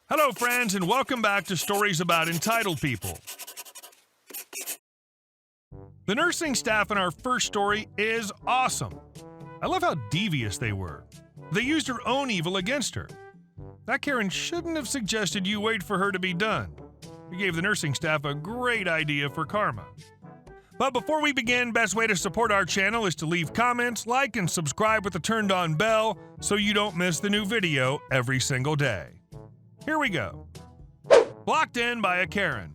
Hello, friends, and welcome back to Stories About Entitled People. The nursing staff in our first story is awesome. I love how devious they were. They used her own evil against her. That Karen shouldn't have suggested you wait for her to be done. You gave the nursing staff a great idea for karma. But before we begin, best way to support our channel is to leave comments, like, and subscribe with the turned-on bell so you don't miss the new video every single day. Here we go. Blocked in by a Karen.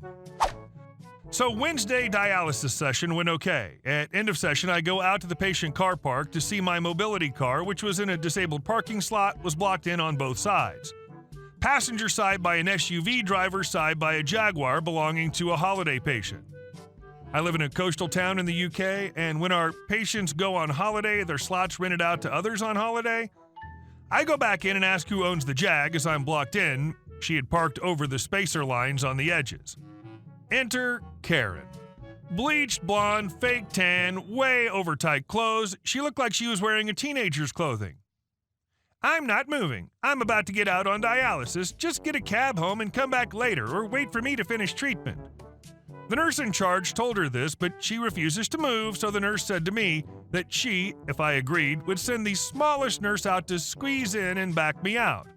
So Wednesday dialysis session went okay. At end of session, I go out to the patient car park to see my mobility car, which was in a disabled parking slot, was blocked in on both sides. Passenger side by an SUV, driver side by a Jaguar belonging to a holiday patient. I live in a coastal town in the UK, and when our patients go on holiday, their slots rented out to others on holiday. I go back in and ask who owns the Jag as I'm blocked in. She had parked over the spacer lines on the edges. Enter Karen. Bleached blonde, fake tan, way over tight clothes. She looked like she was wearing a teenager's clothing. I'm not moving. I'm about to get out on dialysis. Just get a cab home and come back later or wait for me to finish treatment. The nurse in charge told her this, but she refuses to move, so the nurse said to me that she, if I agreed, would send the smallest nurse out to squeeze in and back me out.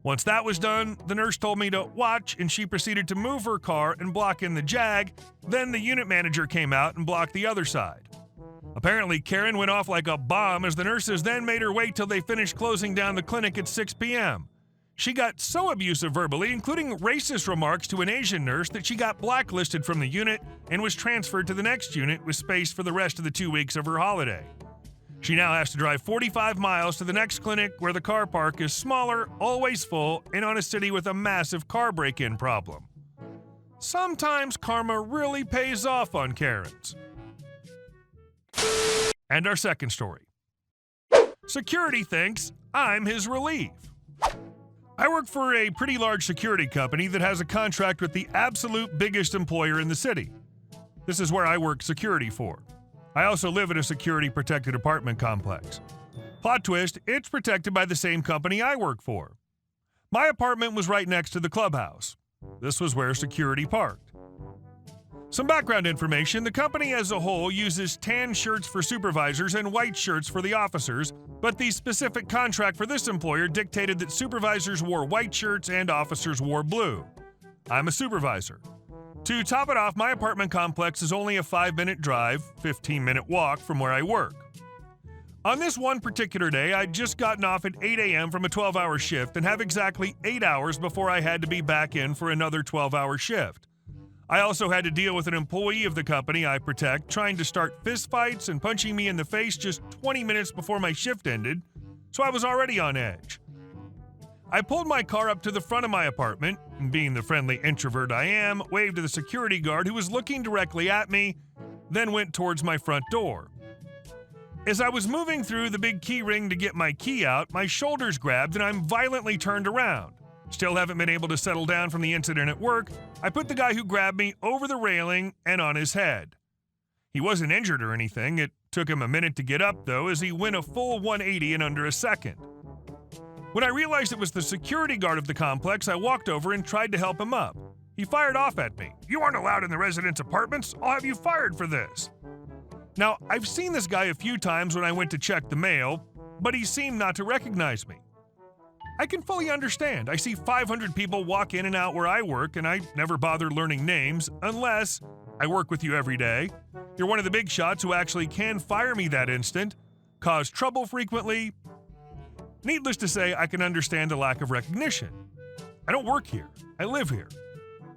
Once that was done, the nurse told me to watch, and she proceeded to move her car and block in the Jag. Then the unit manager came out and blocked the other side. Apparently, Karen went off like a bomb as the nurses then made her wait till they finished closing down the clinic at 6 p.m. She got so abusive verbally, including racist remarks to an Asian nurse, that she got blacklisted from the unit and was transferred to the next unit with space for the rest of the 2 weeks of her holiday. She now has to drive 45 miles to the next clinic where the car park is smaller, always full, and on a city with a massive car break-in problem. Sometimes karma really pays off on Karens. And our second story. Security thinks I'm his relief. I work for a pretty large security company that has a contract with the absolute biggest employer in the city. This is where I work security for. I also live in a security-protected apartment complex. Plot twist, it's protected by the same company I work for. My apartment was right next to the clubhouse. This was where security parked. Some background information, the company as a whole uses tan shirts for supervisors and white shirts for the officers, but the specific contract for this employer dictated that supervisors wore white shirts and officers wore blue. I'm a supervisor. To top it off, my apartment complex is only a 5-minute drive, 15-minute walk from where I work. On this one particular day, I'd just gotten off at 8 a.m. from a 12-hour shift and have exactly 8 hours before I had to be back in for another 12-hour shift. I also had to deal with an employee of the company I protect trying to start fistfights and punching me in the face just 20 minutes before my shift ended, so I was already on edge. I pulled my car up to the front of my apartment, and being the friendly introvert I am, waved to the security guard who was looking directly at me, then went towards my front door. As I was moving through the big key ring to get my key out, my shoulders grabbed and I'm violently turned around. Still haven't been able to settle down from the incident at work. I put the guy who grabbed me over the railing and on his head. He wasn't injured or anything. It took him a minute to get up, though, as he went a full 180 in under a second. When I realized it was the security guard of the complex, I walked over and tried to help him up. He fired off at me. "You aren't allowed in the residents' apartments. I'll have you fired for this." Now, I've seen this guy a few times when I went to check the mail, but he seemed not to recognize me. I can fully understand. I see 500 people walk in and out where I work, and I never bother learning names unless I work with you every day. You're one of the big shots who actually can fire me that instant, cause trouble frequently. Needless to say, I can understand the lack of recognition. I don't work here. I live here.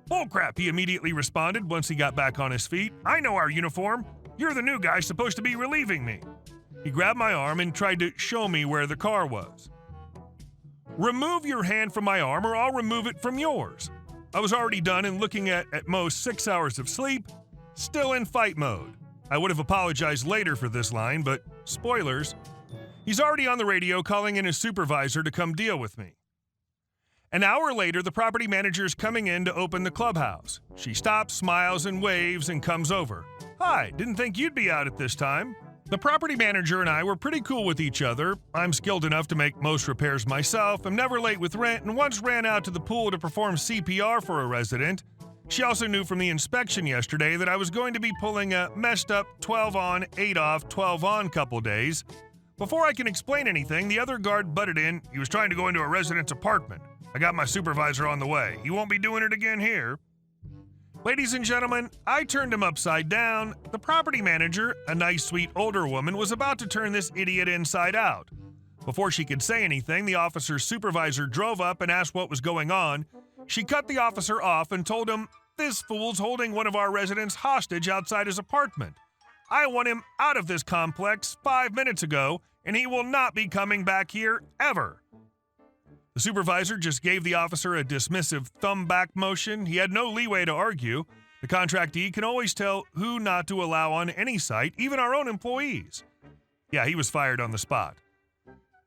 "Bullcrap," he immediately responded once he got back on his feet. "I know our uniform. You're the new guy supposed to be relieving me." He grabbed my arm and tried to show me where the car was. "Remove your hand from my arm or I'll remove it from yours." I was already done and looking at most 6 hours of sleep, still in fight mode. I would have apologized later for this line, but spoilers. He's already on the radio calling in his supervisor to come deal with me. An hour later, the property manager's coming in to open the clubhouse. She stops, smiles, and waves and comes over. "Hi, didn't think you'd be out at this time." The property manager and I were pretty cool with each other. I'm skilled enough to make most repairs myself, am never late with rent, and once ran out to the pool to perform CPR for a resident. She also knew from the inspection yesterday that I was going to be pulling a messed up 12 on, 8 off, 12 on couple days. Before I can explain anything, the other guard butted in. He was trying to go into a resident's apartment. I got my supervisor on the way. He won't be doing it again here. Ladies and gentlemen, I turned him upside down. The property manager, a nice, sweet older woman, was about to turn this idiot inside out. Before she could say anything, the officer's supervisor drove up and asked what was going on. She cut the officer off and told him, "This fool's holding one of our residents hostage outside his apartment. I want him out of this complex 5 minutes ago, and he will not be coming back here ever." The supervisor just gave the officer a dismissive thumb back motion. He had no leeway to argue. The contractee can always tell who not to allow on any site, even our own employees. Yeah, he was fired on the spot.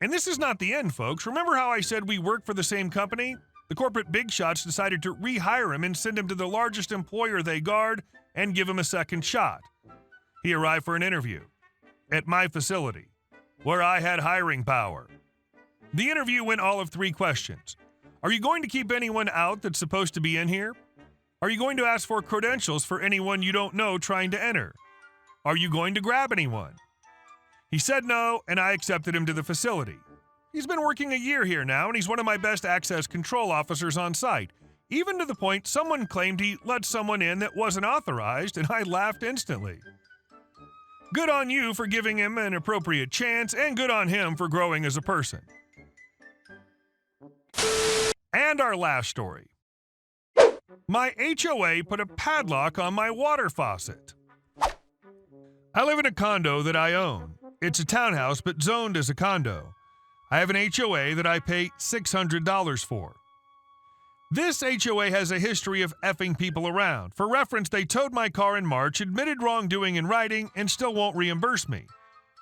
And this is not the end, folks. Remember how I said we work for the same company? The corporate big shots decided to rehire him and send him to the largest employer they guard and give him a second shot. He arrived for an interview at my facility, where I had hiring power. The interview went all of 3 questions. Are you going to keep anyone out that's supposed to be in here? Are you going to ask for credentials for anyone you don't know trying to enter? Are you going to grab anyone? He said no, and I accepted him to the facility. He's been working a year here now, and he's one of my best access control officers on site, even to the point someone claimed he let someone in that wasn't authorized, and I laughed instantly. Good on you for giving him an appropriate chance, and good on him for growing as a person. And our last story. My HOA put a padlock on my water faucet. I live in a condo that I own. It's a townhouse but zoned as a condo. I have an HOA that I pay $600 for. This HOA has a history of effing people around. For reference, they towed my car in March, admitted wrongdoing in writing, and still won't reimburse me.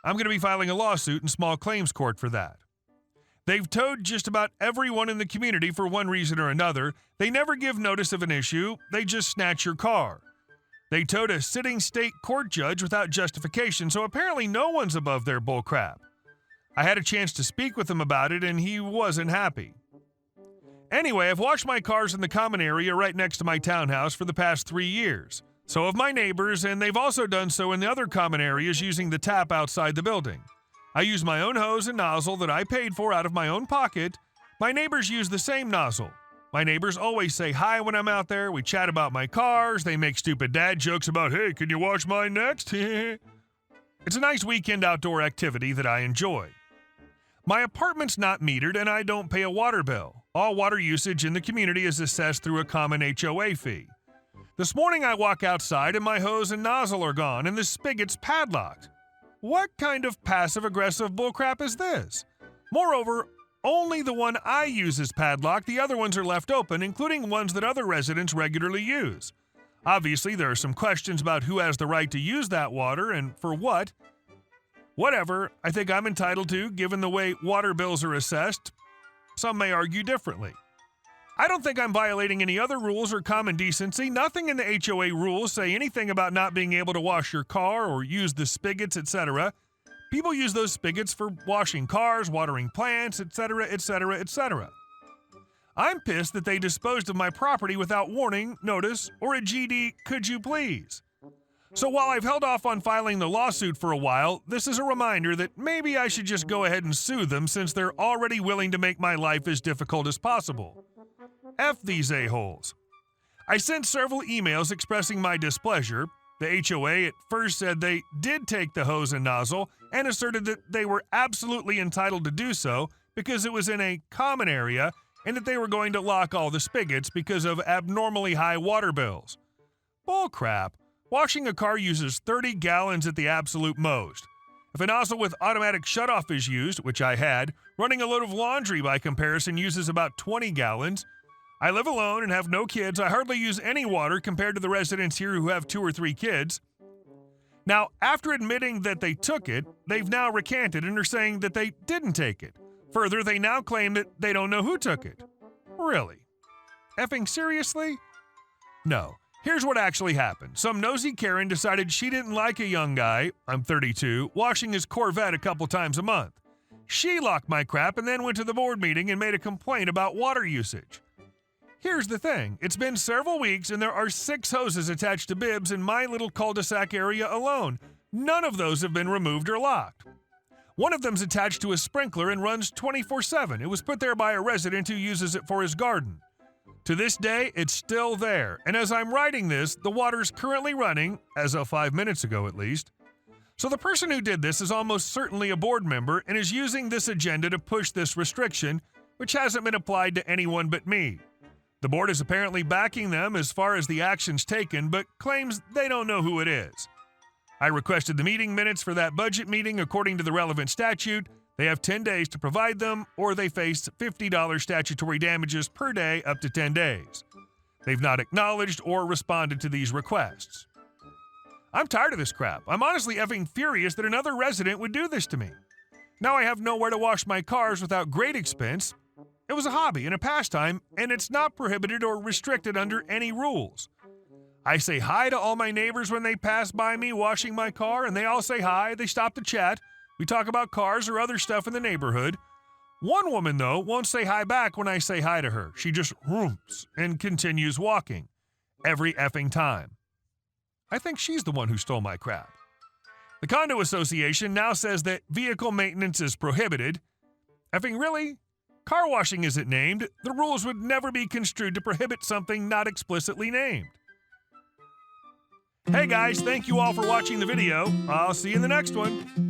I'm going to be filing a lawsuit in small claims court for that. They've towed just about everyone in the community for one reason or another. They never give notice of an issue, they just snatch your car. They towed a sitting state court judge without justification, so apparently no one's above their bullcrap. I had a chance to speak with him about it, and he wasn't happy. Anyway, I've washed my cars in the common area right next to my townhouse for the past 3 years. So have my neighbors, and they've also done so in the other common areas using the tap outside the building. I use my own hose and nozzle that I paid for out of my own pocket. My neighbors use the same nozzle. My neighbors always say hi when I'm out there. We chat about my cars. They make stupid dad jokes about, "Hey, can you wash mine next?" It's a nice weekend outdoor activity that I enjoy. My apartment's not metered and I don't pay a water bill. All water usage in the community is assessed through a common HOA fee. This morning I walk outside and my hose and nozzle are gone and the spigot's padlocked. What kind of passive-aggressive bullcrap is this? Moreover, only the one I use is padlocked, the other ones are left open, including ones that other residents regularly use. Obviously, there are some questions about who has the right to use that water and for what. Whatever, I think I'm entitled to, given the way water bills are assessed. Some may argue differently. I don't think I'm violating any other rules or common decency. Nothing in the HOA rules say anything about not being able to wash your car or use the spigots, etc. People use those spigots for washing cars, watering plants, etc., etc., etc. I'm pissed that they disposed of my property without warning, notice, or a GD, could you please? So while I've held off on filing the lawsuit for a while, this is a reminder that maybe I should just go ahead and sue them since they're already willing to make my life as difficult as possible. F these a-holes. I sent several emails expressing my displeasure. The HOA at first said they did take the hose and nozzle and asserted that they were absolutely entitled to do so because it was in a common area and that they were going to lock all the spigots because of abnormally high water bills. Bullcrap. Washing a car uses 30 gallons at the absolute most. If a nozzle with automatic shutoff is used, which I had, running a load of laundry by comparison uses about 20 gallons. I live alone and have no kids. I hardly use any water compared to the residents here who have 2 or 3 kids. Now, after admitting that they took it, they've now recanted and are saying that they didn't take it. Further, they now claim that they don't know who took it. Really? Effing seriously? No. Here's what actually happened. Some nosy Karen decided she didn't like a young guy, I'm 32, washing his Corvette a couple times a month. She locked my crap and then went to the board meeting and made a complaint about water usage. Here's the thing. It's been several weeks and there are 6 hoses attached to bibs in my little cul-de-sac area alone. None of those have been removed or locked. One of them's attached to a sprinkler and runs 24/7. It was put there by a resident who uses it for his garden. To this day, it's still there, and as I'm writing this, the water's currently running, as of 5 minutes ago at least. So the person who did this is almost certainly a board member and is using this agenda to push this restriction, which hasn't been applied to anyone but me. The board is apparently backing them as far as the actions taken, but claims they don't know who it is. I requested the meeting minutes for that budget meeting according to the relevant statute. They have 10 days to provide them, or they face $50 statutory damages per day up to 10 days. They've not acknowledged or responded to these requests. I'm tired of this crap. I'm honestly effing furious that another resident would do this to me. Now I have nowhere to wash my cars without great expense. It was a hobby and a pastime, and it's not prohibited or restricted under any rules. I say hi to all my neighbors when they pass by me washing my car, and they all say hi. They stop to chat. We talk about cars or other stuff in the neighborhood. One woman, though, won't say hi back when I say hi to her. She just roomps and continues walking every effing time. I think she's the one who stole my crap. The condo association now says that vehicle maintenance is prohibited. Effing really? Car washing isn't named. The rules would never be construed to prohibit something not explicitly named. Hey guys, thank you all for watching the video. I'll see you in the next one.